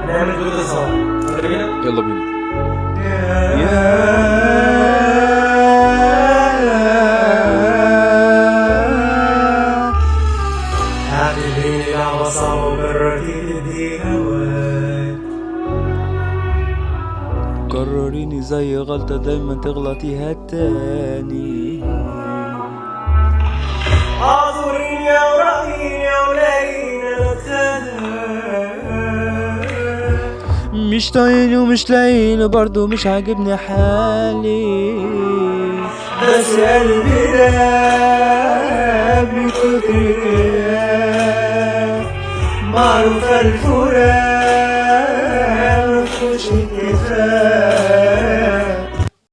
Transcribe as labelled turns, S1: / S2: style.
S1: هنعمل دويتو سوا. يلا بينا.
S2: يلا بينا.
S1: اعتبريني لعبة صعبة وجربتي تدي هواك.
S2: قرريني زي غلطة دايما تغلطيها تاني.
S1: اعذريني يا ورقيني يا ولاقيني انا اتخانق.
S2: مش طايقني ومش لاقيني برضه مش عاجبني حالي.
S1: بس قلبي داب من كتر الغياب. معروفة الفراق مفهوش اتفاق.